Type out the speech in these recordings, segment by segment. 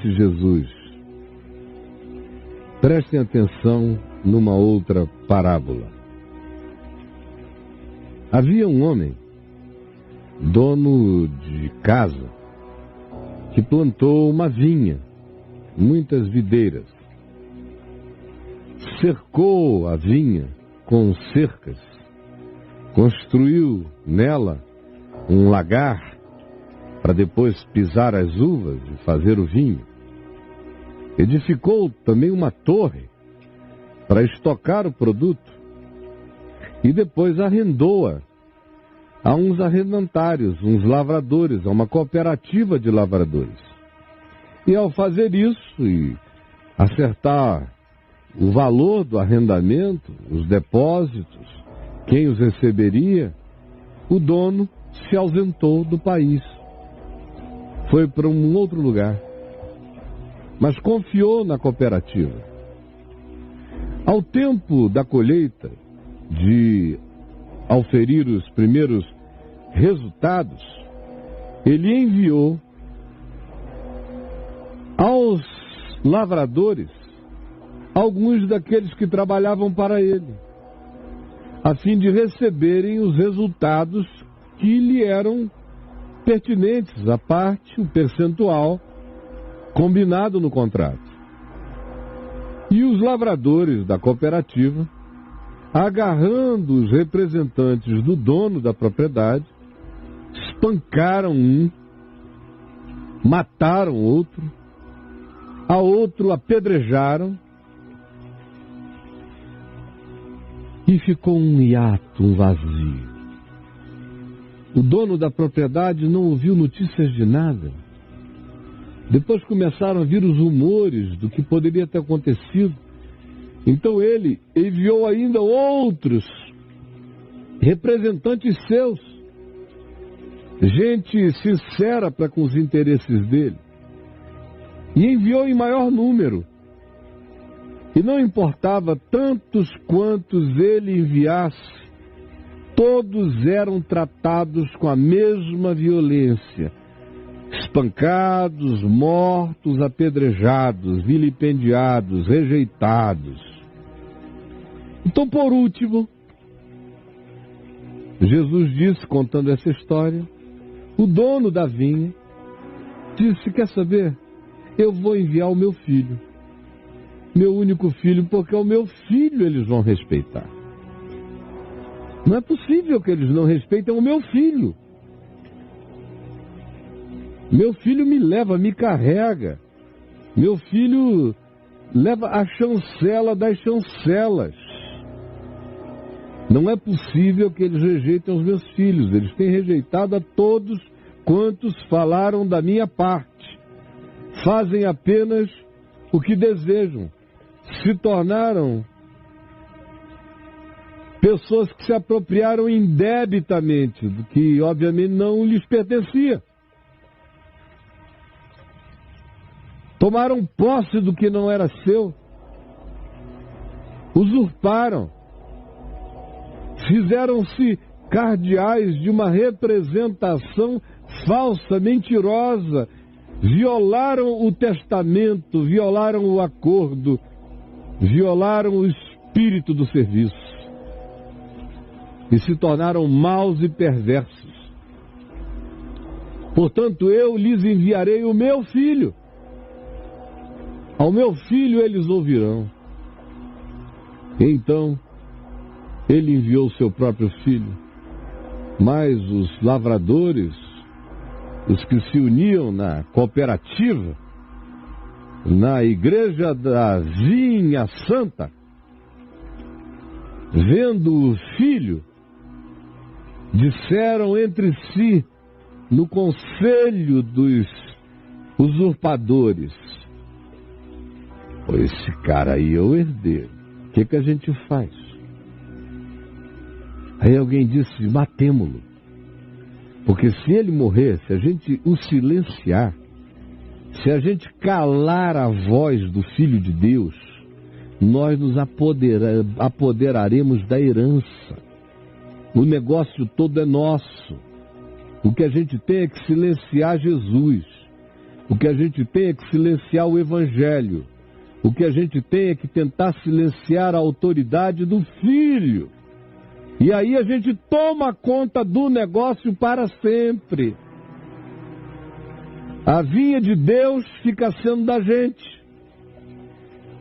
Jesus. Prestem atenção numa outra parábola. Havia um homem, dono de casa, que plantou uma vinha, muitas videiras. Cercou a vinha com cercas, construiu nela um lagar para depois pisar as uvas e fazer o vinho. Edificou também uma torre para estocar o produto e depois arrendou-a a uns arrendatários, uns lavradores, a uma cooperativa de lavradores. E ao fazer isso e acertar o valor do arrendamento, os depósitos, quem os receberia, o dono se ausentou do país. Foi para um outro lugar, mas confiou na cooperativa. Ao tempo da colheita, de auferir os primeiros resultados, ele enviou aos lavradores alguns daqueles que trabalhavam para ele, a fim de receberem os resultados que lhe eram pertinentes, a parte, o percentual combinado no contrato. E os lavradores da cooperativa, agarrando os representantes do dono da propriedade, espancaram um, mataram outro, a outro apedrejaram, e ficou um hiato, um vazio. O dono da propriedade não ouviu notícias de nada. Depois começaram a vir os rumores do que poderia ter acontecido. Então ele enviou ainda outros representantes seus, gente sincera para com os interesses dele, e enviou em maior número. E não importava tantos quantos ele enviasse, todos eram tratados com a mesma violência, espancados, mortos, apedrejados, vilipendiados, rejeitados. Então, por último, Jesus disse, contando essa história, o dono da vinha disse: quer saber? Eu vou enviar o meu filho, meu único filho, porque o meu filho eles vão respeitar. Não é possível que eles não respeitem o meu filho. Meu filho me leva, me carrega. Meu filho leva a chancela das chancelas. Não é possível que eles rejeitem os meus filhos. Eles têm rejeitado a todos quantos falaram da minha parte. Fazem apenas o que desejam. Se tornaram pessoas que se apropriaram indebitamente do que obviamente não lhes pertencia. Tomaram posse do que não era seu. Usurparam. Fizeram-se cardeais de uma representação falsa, mentirosa. Violaram o testamento, violaram o acordo, violaram o espírito do serviço. E se tornaram maus e perversos. Portanto, eu lhes enviarei o meu filho. Ao meu filho eles ouvirão. Então, ele enviou o seu próprio filho. Mas os lavradores, os que se uniam na cooperativa, na igreja da Vinha Santa, vendo o filho, disseram entre si, no conselho dos usurpadores: esse cara aí é o herdeiro, o que a gente faz? Aí alguém disse: matemo-lo, porque se ele morrer, se a gente o silenciar, se a gente calar a voz do Filho de Deus, nós nos apoderaremos da herança. O negócio todo é nosso. O que a gente tem é que silenciar Jesus. O que a gente tem é que silenciar o Evangelho. O que a gente tem é que tentar silenciar a autoridade do Filho. E aí a gente toma conta do negócio para sempre. A vinha de Deus fica sendo da gente.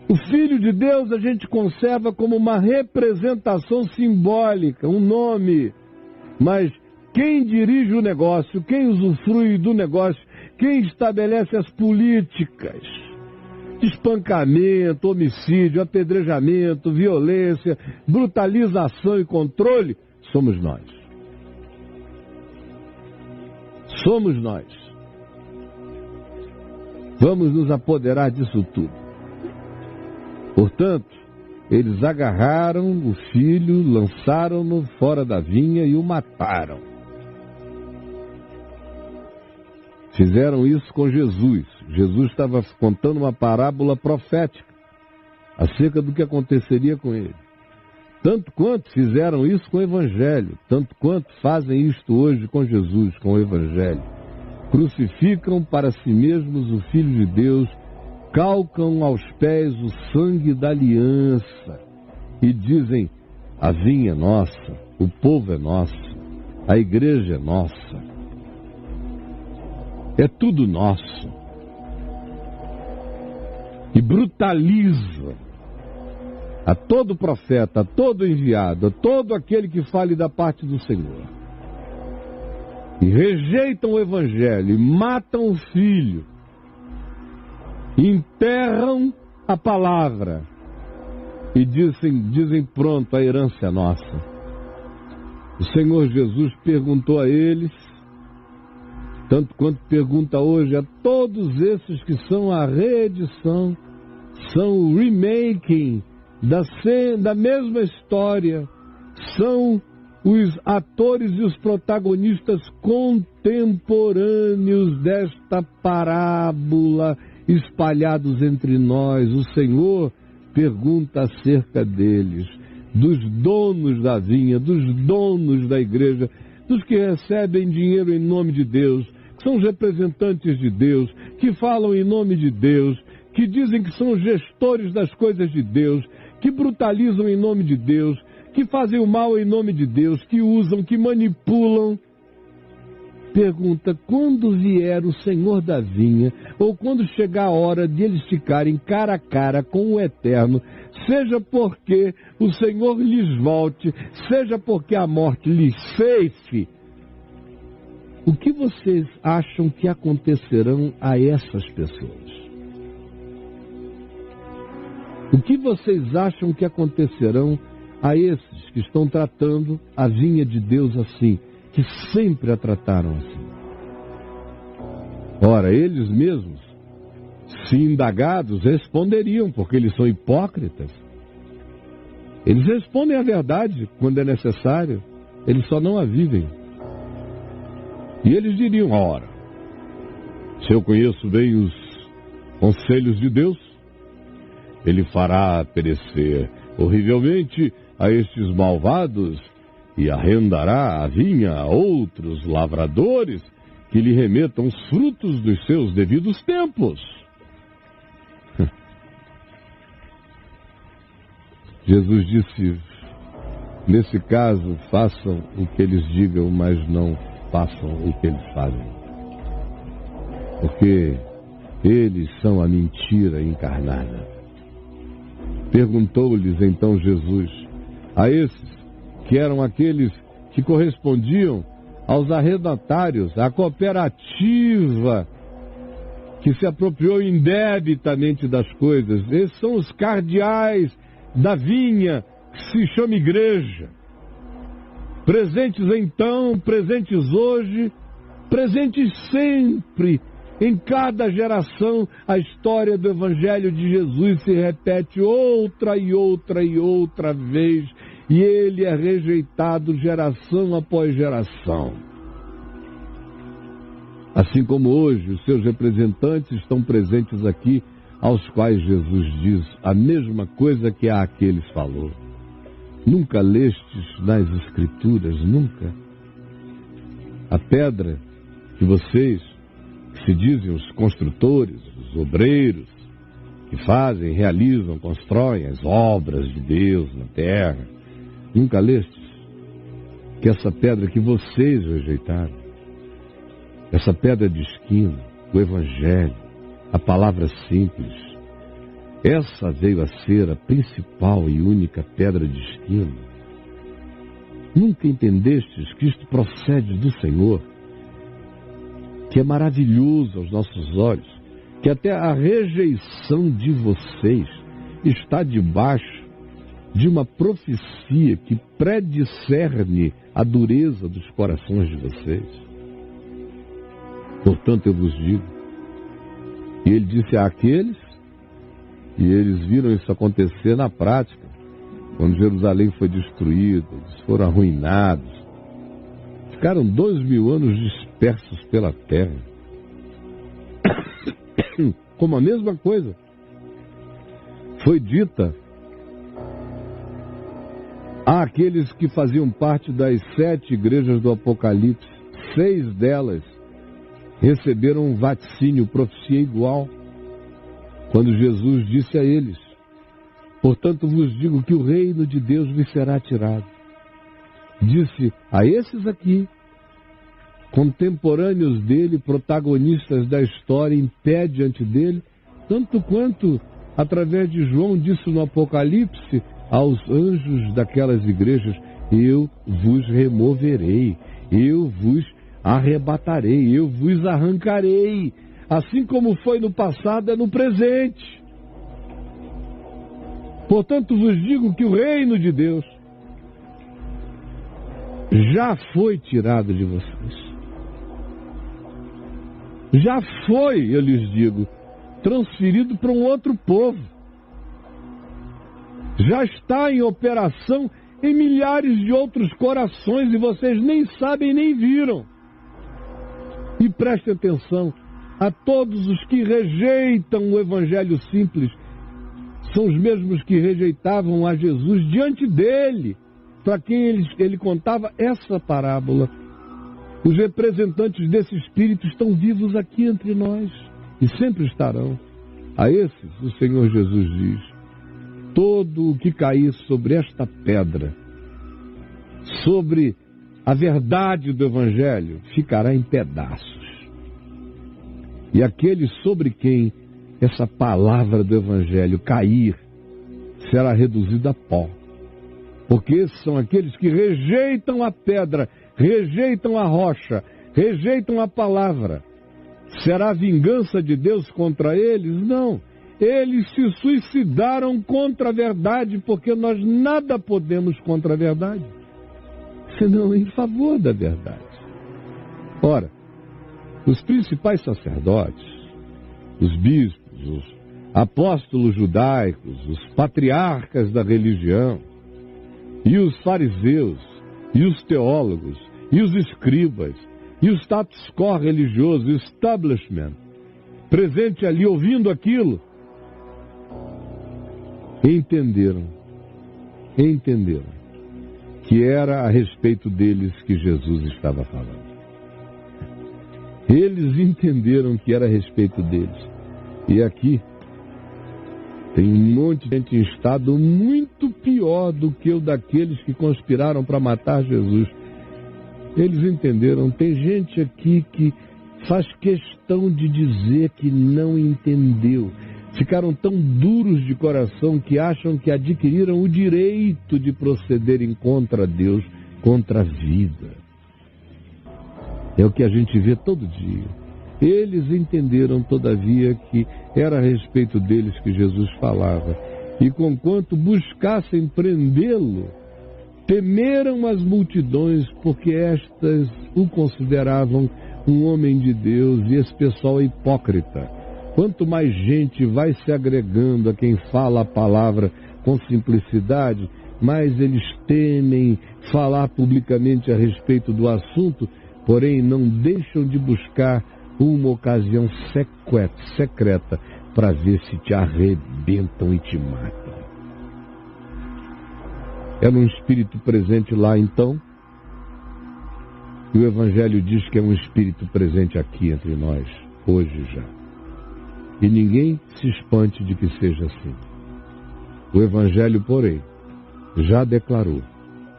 O Filho de Deus a gente conserva como uma representação simbólica, um nome. Mas quem dirige o negócio, quem usufrui do negócio, quem estabelece as políticas de espancamento, homicídio, apedrejamento, violência, brutalização e controle, somos nós. Somos nós. Vamos nos apoderar disso tudo. Portanto, eles agarraram o filho, lançaram-no fora da vinha e o mataram. Fizeram isso com Jesus. Jesus estava contando uma parábola profética acerca do que aconteceria com ele. Tanto quanto fizeram isso com o Evangelho, tanto quanto fazem isto hoje com Jesus, com o Evangelho. Crucificam para si mesmos o Filho de Deus, calcam aos pés o sangue da aliança e dizem: a vinha é nossa, o povo é nosso, a igreja é nossa. É tudo nosso. E brutaliza a todo profeta, a todo enviado, a todo aquele que fale da parte do Senhor. E rejeitam o Evangelho, e matam o Filho, e enterram a palavra, e dizem pronto, a herança é nossa. O Senhor Jesus perguntou a eles, tanto quanto pergunta hoje a todos esses que são a reedição, são o remaking da mesma história, são os atores e os protagonistas contemporâneos desta parábola espalhados entre nós. O Senhor pergunta acerca deles, dos donos da vinha, dos donos da igreja, dos que recebem dinheiro em nome de Deus, que são os representantes de Deus, que falam em nome de Deus, que dizem que são gestores das coisas de Deus, que brutalizam em nome de Deus, que fazem o mal em nome de Deus, que usam, que manipulam. Pergunta: quando vier o Senhor da vinha, ou quando chegar a hora de eles ficarem cara a cara com o Eterno, seja porque o Senhor lhes volte, seja porque a morte lhes ceife, o que vocês acham que acontecerão a essas pessoas? O que vocês acham que acontecerão a esses que estão tratando a vinha de Deus assim, que sempre a trataram assim? Ora, eles mesmos, se indagados, responderiam, porque eles são hipócritas. Eles respondem a verdade quando é necessário, eles só não a vivem. E eles diriam: ora, se eu conheço bem os conselhos de Deus, Ele fará perecer horrivelmente a estes malvados e arrendará a vinha a outros lavradores que lhe remetam os frutos dos seus devidos tempos. Jesus disse: nesse caso, façam o que eles digam, mas não façam o que eles fazem. Porque eles são a mentira encarnada. Perguntou-lhes então Jesus a esses, que eram aqueles que correspondiam aos arrendatários, à cooperativa que se apropriou indebitamente das coisas. Esses são os cardeais da vinha, que se chama igreja. Presentes então, presentes hoje, presentes sempre. Em cada geração, a história do Evangelho de Jesus se repete outra e outra e outra vez, e ele é rejeitado geração após geração. Assim como hoje, os seus representantes estão presentes aqui, aos quais Jesus diz a mesma coisa que àqueles falou. Nunca lestes nas Escrituras, nunca? A pedra que vocês se dizem os construtores, os obreiros, que fazem, realizam, constroem as obras de Deus na terra. Nunca lestes que essa pedra que vocês rejeitaram, essa pedra de esquina, o Evangelho, a palavra simples, essa veio a ser a principal e única pedra de esquina? Nunca entendestes que isto procede do Senhor, que é maravilhoso aos nossos olhos, que até a rejeição de vocês está debaixo de uma profecia que prediscerne a dureza dos corações de vocês? Portanto, eu vos digo, e ele disse àqueles, e eles viram isso acontecer na prática, quando Jerusalém foi destruída, eles foram arruinados, ficaram 2000 anos dispersos pela terra. Como a mesma coisa foi dita àqueles que faziam parte das 7 igrejas do Apocalipse. 6 delas receberam um vaticínio, profecia igual, quando Jesus disse a eles: portanto vos digo que o reino de Deus lhe será tirado. Disse a esses aqui, contemporâneos dele, protagonistas da história, em pé diante dele, tanto quanto, através de João, disse no Apocalipse aos anjos daquelas igrejas: eu vos removerei, eu vos arrebatarei, eu vos arrancarei. Assim como foi no passado, é no presente. Portanto, vos digo que o reino de Deus já foi tirado de vocês. Já foi, eu lhes digo, transferido para um outro povo. Já está em operação em milhares de outros corações e vocês nem sabem nem viram. E prestem atenção, a todos os que rejeitam o Evangelho simples, são os mesmos que rejeitavam a Jesus diante dele, para quem ele contava essa parábola. Os representantes desse Espírito estão vivos aqui entre nós e sempre estarão. A esses o Senhor Jesus diz: todo o que cair sobre esta pedra, sobre a verdade do Evangelho, ficará em pedaços. E aquele sobre quem essa palavra do Evangelho cair, será reduzido a pó. Porque esses são aqueles que rejeitam a pedra, rejeitam a rocha, rejeitam a palavra. Será a vingança de Deus contra eles? Não. Eles se suicidaram contra a verdade, porque nós nada podemos contra a verdade, senão em favor da verdade. Ora, os principais sacerdotes, os bispos, os apóstolos judaicos, os patriarcas da religião, e os fariseus, e os teólogos, e os escribas, e o status quo religioso, o establishment, presente ali ouvindo aquilo, entenderam que era a respeito deles que Jesus estava falando. Eles entenderam que era a respeito deles. E aqui tem um monte de gente em estado muito pior do que o daqueles que conspiraram para matar Jesus. Eles entenderam. Tem gente aqui que faz questão de dizer que não entendeu. Ficaram tão duros de coração que acham que adquiriram o direito de procederem contra Deus, contra a vida. É o que a gente vê todo dia. Eles entenderam, todavia, que era a respeito deles que Jesus falava. E conquanto buscassem prendê-lo, temeram as multidões, porque estas o consideravam um homem de Deus, e esse pessoal é hipócrita. Quanto mais gente vai se agregando a quem fala a palavra com simplicidade, mais eles temem falar publicamente a respeito do assunto, porém não deixam de buscar uma ocasião secreta para ver se te arrebentam e te matam. Era um espírito presente lá então, e o Evangelho diz que é um espírito presente aqui entre nós. hoje já. E ninguém se espante de que seja assim. O Evangelho, porém, já declarou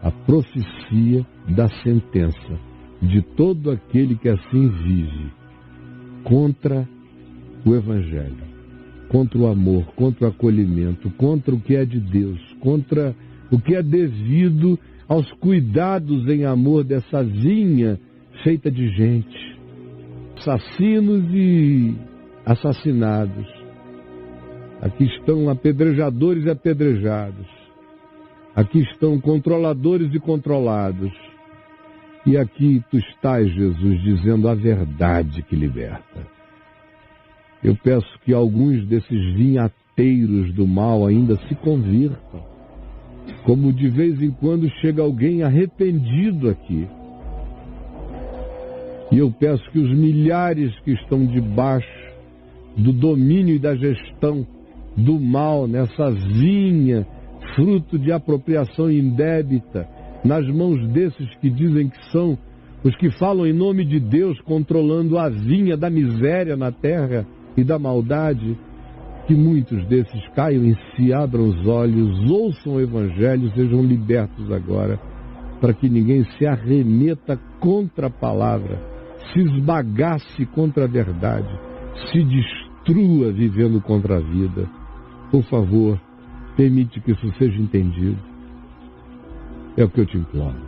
a profecia da sentença de todo aquele que assim vive contra o Evangelho, contra o amor, contra o acolhimento, contra o que é de Deus, contra o que é devido aos cuidados em amor dessa vinha feita de gente, assassinos e assassinados. Aqui estão apedrejadores e apedrejados. Aqui estão controladores e controlados. E aqui tu estás, Jesus, dizendo a verdade que liberta. Eu peço que alguns desses vinhateiros do mal ainda se convirtam. Como de vez em quando chega alguém arrependido aqui. E eu peço que os milhares que estão debaixo do domínio e da gestão do mal nessa vinha, fruto de apropriação indébita, nas mãos desses que dizem que são os que falam em nome de Deus, controlando a vinha da miséria na terra e da maldade, que muitos desses caiam em si, abram os olhos, ouçam o Evangelho, sejam libertos agora, para que ninguém se arremeta contra a palavra, se esbagace contra a verdade, se destrua vivendo contra a vida. Por favor, permite que isso seja entendido. É o que eu te imploro.